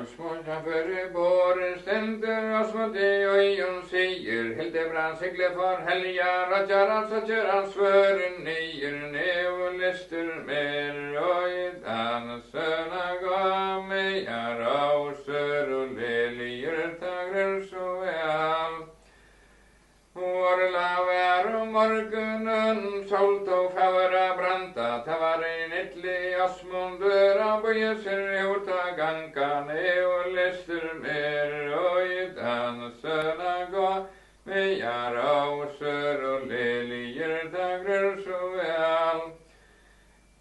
Småsa före båren stendur Asmodi Jon säger Hildebrand segler för helga Rajaran satjer hans svören nejer Neo lister mer Dan söna gav mig Rauser och lelier tagrer så väl Orla vär morgonen Solt och færa branta Tavarin etli Asmundur Böjeser hjorta gankane och lister mer Dan söna gav mig Rauser och lelier tagrer så väl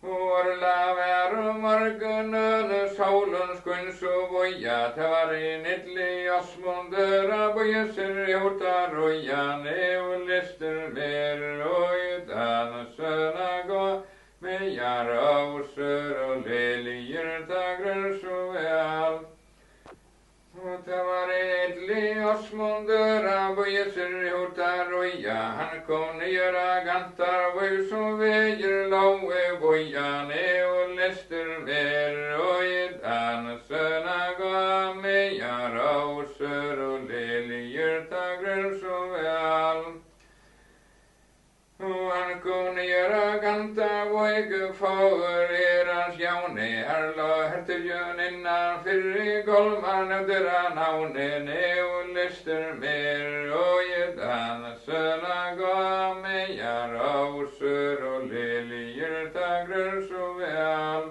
Orla vär morgonen Solen skön så boja Tavarin etli Asmundur Böjeser hjorta rojane och lister mer Dan söna gav mig Rauser och lelier tagrer så väl Tavarin etli Asmundur Böjeser hjorta roja Han kom nera gantar Vöj som väger laue bojane och lister mer Dan söna gav mig Rauser och lelier tagrer så väl Han kom nera gantar Vöj för erans jaune Herla hertigjön innan fyrre golmar Nödra naune och lister mer Dan söna gav mig Rauser och lelier tagrer så väl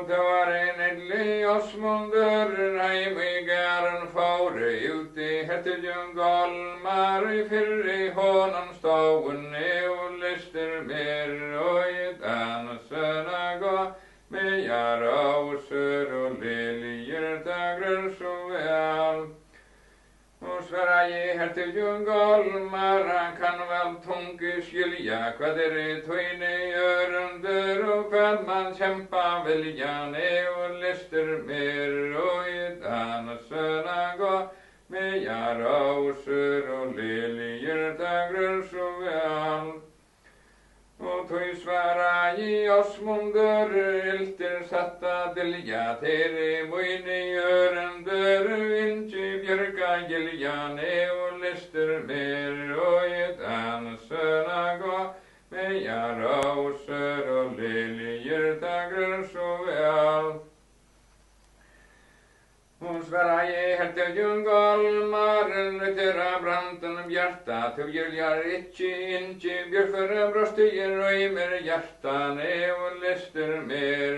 Tavarin etli Asmundur heim I gären fåre ut I hertigjön golmar I fyrre honom ståen och lister mer Dan söna gav mig Rauser och lelier tagrer så väl Sverige hertigjön golmar Han kan väl tunke skilja Vad töjne örunder och vad man kämpa viljan och lister mer Dan söna gav mig Rauser och lelier tagrer så väl Töj Sverige Asmundur ilter satta dilja Tere mojne örunder Inti björka giljan och lister mer Dan söna gav mig Rauser och lelier tagrer så väl Sverige hertigjön golmar Nötera branten bjärta Tugiljar inti björföre bröstiger Röjmer hjärtan och lister mer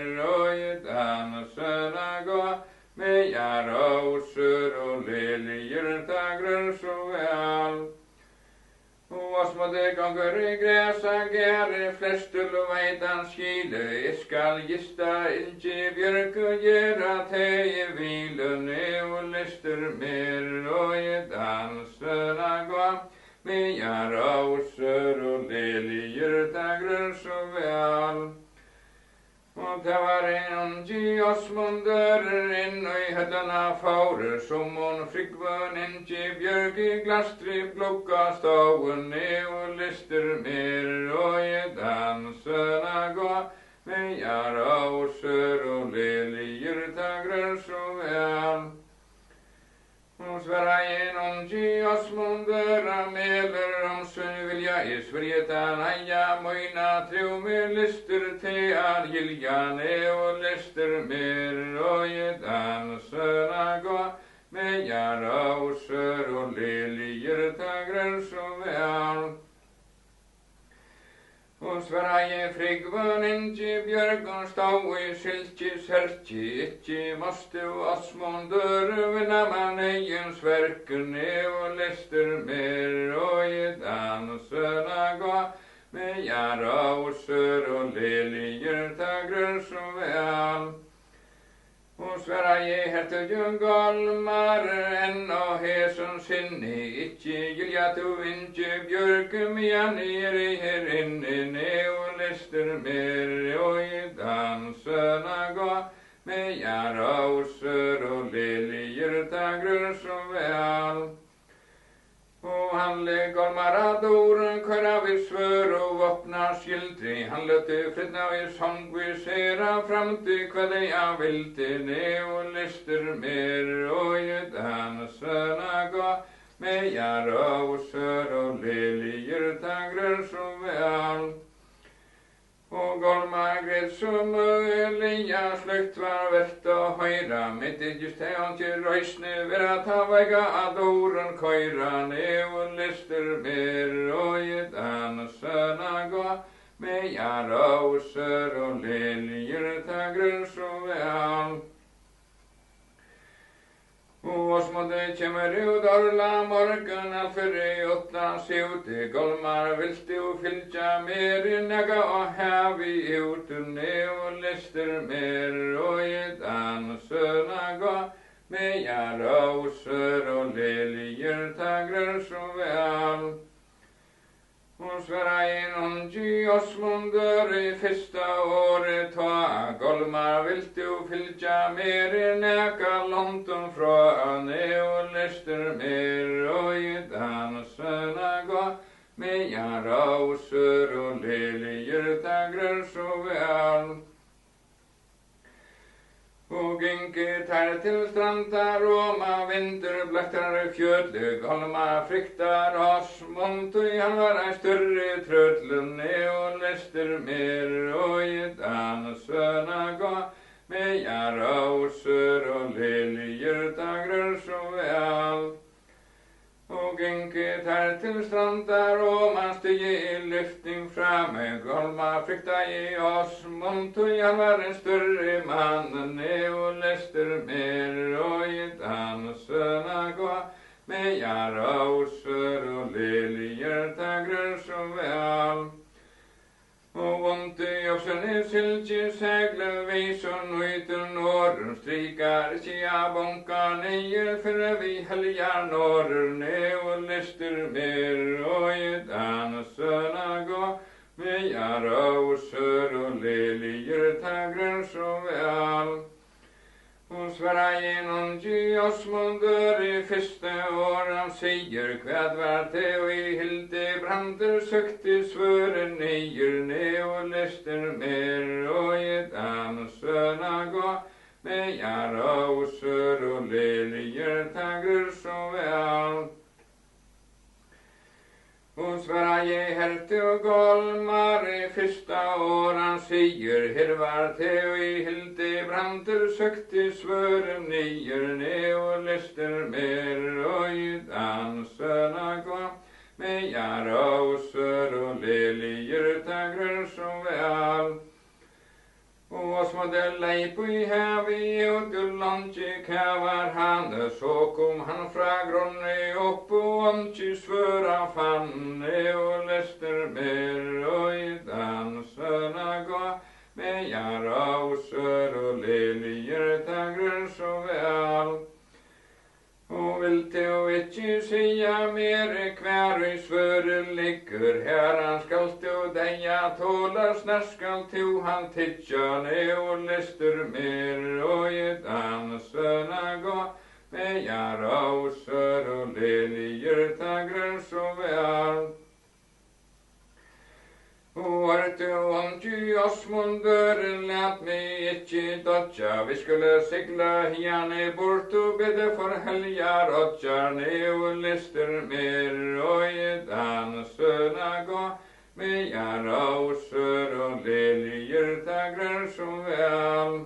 Dan söna gav mig Rauser och lelier tagrer så väl Asmode gånger I gräsa gäre Flestul och veitans skile Skall gista inti björku gera Teje vilen och lister mer Dan söna gav mig Rauser och lelier tagrer så väl Tavarin inti Asmundur I höttarna fåre Som hon frikvön inti björk I glastri plocka ståen och lister mer Dan söna gav mig Rauser och lelier tagrer så väl Sverige inti Asmundur Meler sun vilja I Sverietan Aja mojna tro med lister Tear giljan och lister mer Dan söna gav mig Rauser och lelier tagrer så väl Sverige frikvön inti björkon stå I siltis herti Itti måste Asmundur vinna man ejens verken och lister mer Dan söna gav mig Rauser och lelier tagrer så väl Sverige hertigjön golmar och hesen sinni Itti gilja tu inti björkum I her inne och lister mer Dan söna gav mig Rauser och lelier tagrer så väl han alle golmaradoren köra vid svör och öppna skildri. Han lötte fridna vid sång vid sera fram till kväll jag vill till ne och lister mer och gedan söna gå med jara och sör och liljer tagrar som väl. Och golmagret som öliga släkt var värt och höjra mitt i just här till röjsne vera ta väga adoren köjra ne och lister mer och gedan söna gå med jara och sör och liljer tagrar som väl. Och smådde kommer ut orla morgon alföre åtta sjuti golmar vilti och filtja mer naga och hävi ut ne och lister mer och gedan söna gå med jara och sör och liljer tagrar så väl. Och svära inom Osmunder i första året ta golmar vilt du fyllja mer näka långt från och lister mer och gedan söna gå med jara och sör och liljer tagrar så väl. Och gynke tar till strandar Roma vinterbläktar fjödle golma friktar oss montu han var en större trötlen och lister mer och gedan söna gå med jara och sör och liljer tagrar så väl. Och gynke tar till strandar och man stiger i lyftning framme golma frikta i oss montu han var en större man och lister mer och gedan söna gå med jara och sör och liljer tagrar så väl. Och ont i ossen i siltje seglen vis och nöjten norren strikar tja bonka nejer för vi helgar norren och lister mer och gedan söna gå med jara och sör och liljer tagrar så väl. Och svära genom Osmunder i första åren säger kväd var det och i hilde brander sökte svören nejer ne och lister mer och gedan söna gå med jara och sör och liljer tagrar så väl. Och svära ge herte och golmar i första åren säger här var det och i hilde brander sökte svören nejer ne och lister mer och gedan söna gå med jara och sör och liljer tagrar så väl. Och smådde leipo i hävi och dullantje kävar han så kom han fra gronne upp och antje svöra fanne och lister mer och gedan söna gå med jara och sör och liljer tagrar så väl. Och vill te och inte säga mer kvar i svören ligger här han skall stå deja tålar snart skall to han titja ne och lister mer och gedan söna gå med jara och sör och liljer tagrar så väl. Och vart ont i Osmunder lät mig inte dodja vi skulle segla henne bort och bedde för helgar åtjar ne och lister mer och gedan söna gå med jara och sör och liljer tagrar så väl.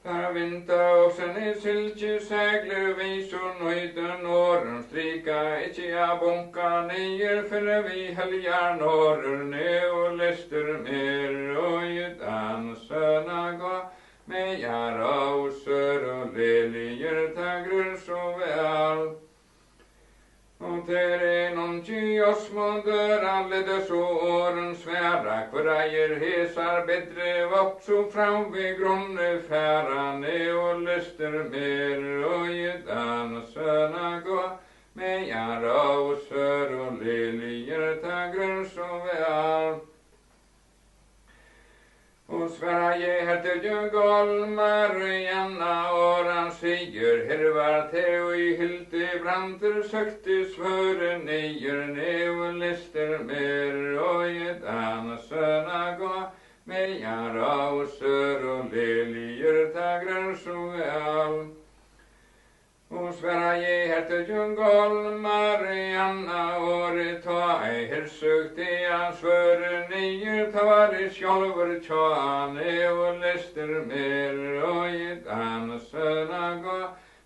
För vinta och sen i siltje segler vis och nöjden norren strika inte jag bonka nejer för vi helgar norren ne och lister mer och gedan söna gå med jara och sör och liljer tagrar så väl. Och där är någon Osmunder alledes åren svära kvajer hesar bättre upp så fram vid grunne färane och lister mer och gedan söna gå med jara och sör och liljer tagrar så väl. Och Sverige hette ju golmar gärna åran neger, her var te og i Hildebrandur søkte svøren neger, og lister mer og i dana søna gå, med jara og sør og lelier tagrar så vel. Og sværa jeg hette Jungol Marianna året ta ei her søkte jeg svøren neger, ta var i sjálfur tjane og lister mer og i dana søna gå,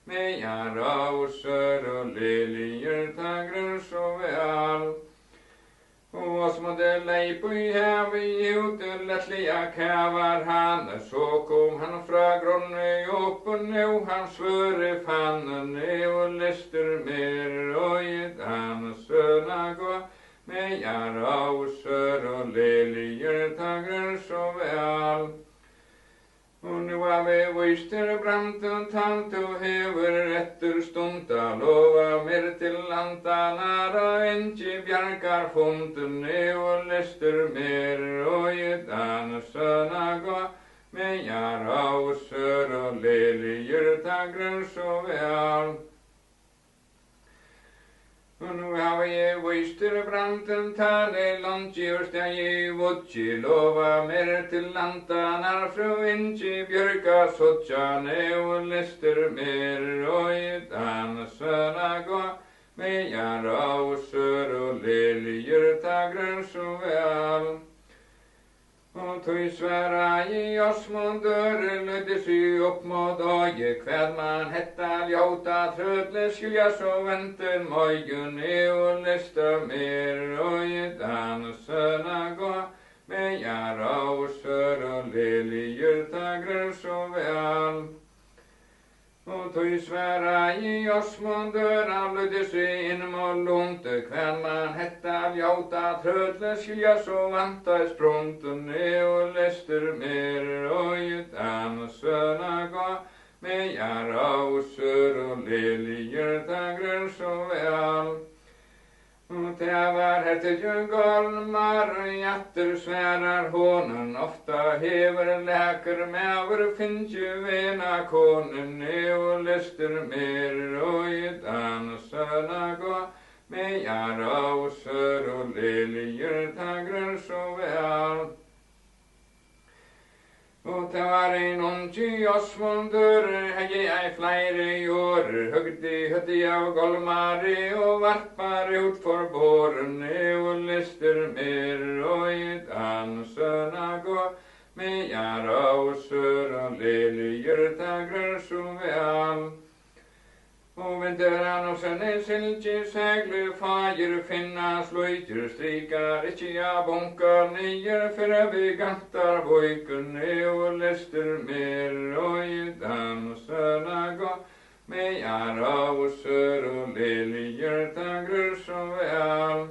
med jara og sør og lelier tagrar så vel. Og smådde leipu i hevi ute lettliga kævar han, så kom han fra grunne oppen, og han svøre fannen, og lister mer og i dana søna gå, med jara og sør og lelier tagrar så vel. Og nu var vi vister branten tant og hever etter stunda, lova mer til landanara, enki bjargar funden, og lister mer og i dana søna gå, med jara og sør og lelier tagrar så vel. Og nu har jeg vister branten tale landgjørst jeg vodji, lova mer til landanar fru inki bjørka sotjane, og lister mer og i dana søna gå, med jara og sør og lelier tagrar så vel. Og tøy sværa i Åsmundur lødde sy opp mot øye, hver man hetta ljóta trødle skilja så venter møygun, og lista mer og i dana søna gå, med jara og sør og lelier tagrar så vel. Og tøy sværa i Åsmundur lødde sy inn mot lunte, hver man hetta ljóta trødle skilja så vanta sprunten, og lister mer og i dana søna gå, med jara og sør og lelier tagrar så vel. Og det var hette Jungol Mariatter sværar honen, ofta hever leker mever finnje vena konen, og lister mer og i dana søna gå, med jara og sør og lelier tagrar så vel. Og det var en ungi Åsmundur, hegi ei flere årer, høgdi av golmari og varpari ut for båren, og lister mer og i dana søna gå, med jara og sør og lelier tagrar så vel. Og vinteran og sønne silki seglu fagir finna sløytur, strikar ikkje av bunkar nyer, fyrir vi gantar boikun, og lister mer og i dana søna gå, med jara og sør og lelier tagrar så vel.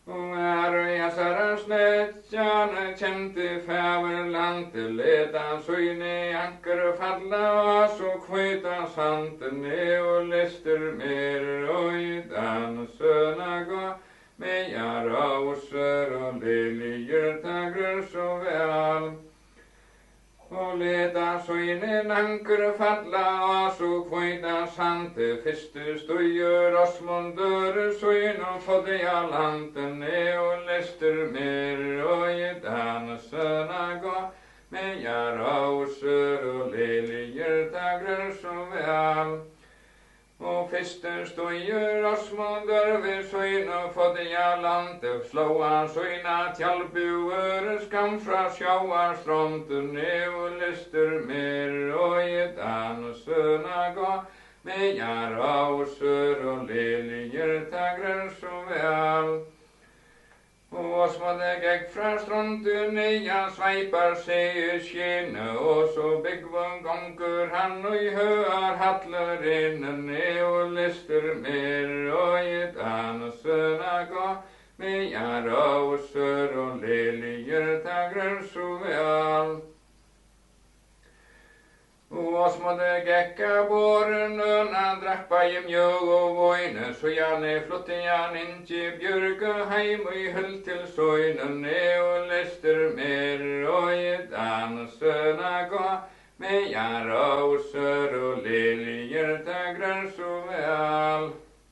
Og jæsara sletjan kjente fæver lante, leta søyne anker falla, og så kvøyta santen, og lister mer og i dana søna gå, med jara og sør og lelier tagrar så vel. Og leta søyne anker falla, og så kvøyta sante, fyrste støyer Åsmundur søyne fådde av lanten, og lister mer og i dana søna gå, med jara og sør og lelier tagrar så vel. Og fyrste støyer Åsmundur ved søyne fådde av lanten, slå han søyne tjallbuer skam fra sjáar stromten, og lister mer og i dana søna gå, med jara og sør og lelier tagrar så vel. Og Åsmundur gekk fra stronten ja sveipar seg i skjene, og så byggvun gongur han og i høar hallar innen, og lister mer og i dana søna gå, med jara og sør og lelier tagrar så vel. Og Åsmundur gekk av båren, han drakpa i mjög og voine, så gjerne flotte han innkje bjørga heim og i høll til søynen, og lister mer og i dana søna gå, med roser och liljor, där grön så väl.